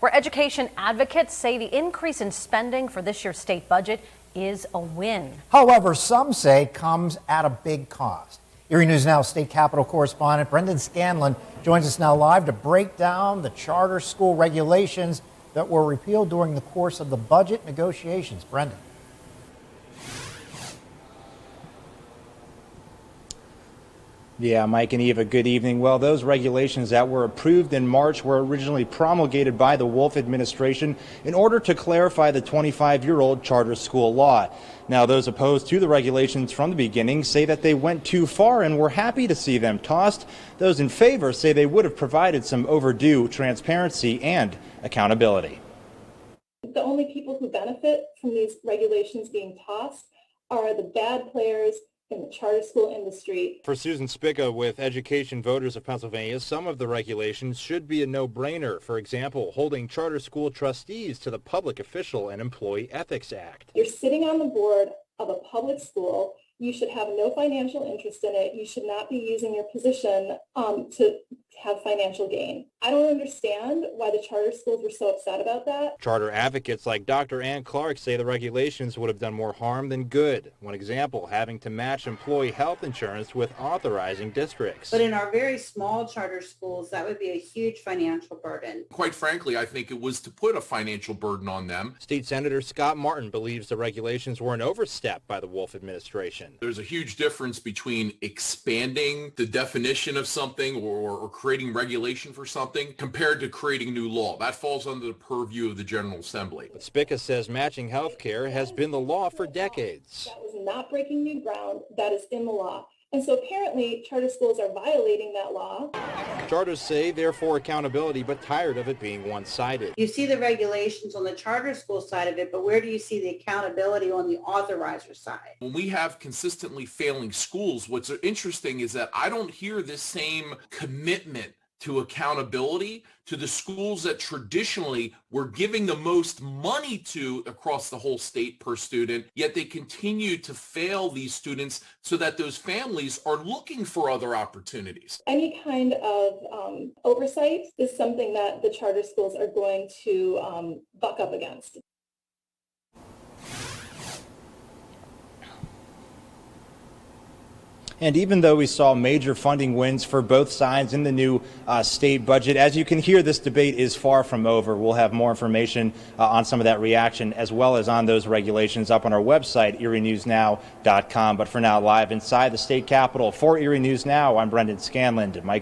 where education advocates say the increase in spending for this year's state budget is a win. However, some say it comes at a big cost. Erie News Now state capitol correspondent Brendan Scanlon joins us now live to break down the charter school regulations that were repealed during the course of the budget negotiations. Brendan. Yeah, Mike and Eva, good evening. Well, those regulations that were approved in March were originally promulgated by the Wolf administration in order to clarify the 25-year-old charter school law. Now, those opposed to the regulations from the beginning say that they went too far and were happy to see them tossed. Those in favor say they would have provided some overdue transparency and accountability. The only people who benefit from these regulations being tossed are the bad players in the charter school industry. For Susan Spica with Education Voters of Pennsylvania, some of the regulations should be a no-brainer. For example, holding charter school trustees to the Public Official and Employee Ethics Act. You're sitting on the board of a public school. You should have no financial interest in it. You should not be using your position to have financial gain. I don't understand why the charter schools were so upset about that. Charter advocates like Dr. Ann Clark say the regulations would have done more harm than good. One example, having to match employee health insurance with authorizing districts. But in our very small charter schools, that would be a huge financial burden. Quite frankly, I think it was to put a financial burden on them. State Senator Scott Martin believes the regulations were an overstep by the Wolf administration. There's a huge difference between expanding the definition of something or creating regulation for something compared to creating new law. That falls under the purview of the General Assembly. But Spica says matching health care has been the law for decades. That was not breaking new ground. That is in the law. And so apparently charter schools are violating that law. Charters say they're for accountability, but tired of it being one-sided. You see the regulations on the charter school side of it, but where do you see the accountability on the authorizer side? When we have consistently failing schools, what's interesting is that I don't hear this same commitment to accountability to the schools that traditionally we're giving the most money to across the whole state per student, yet they continue to fail these students so that those families are looking for other opportunities. Any kind of oversight is something that the charter schools are going to buck up against. And even though we saw major funding wins for both sides in the new state budget, as you can hear, this debate is far from over. We'll have more information on some of that reaction as well as on those regulations up on our website, erienewsnow.com. But for now, live inside the state capitol for Erie News Now, I'm Brendan Scanlon. Mike and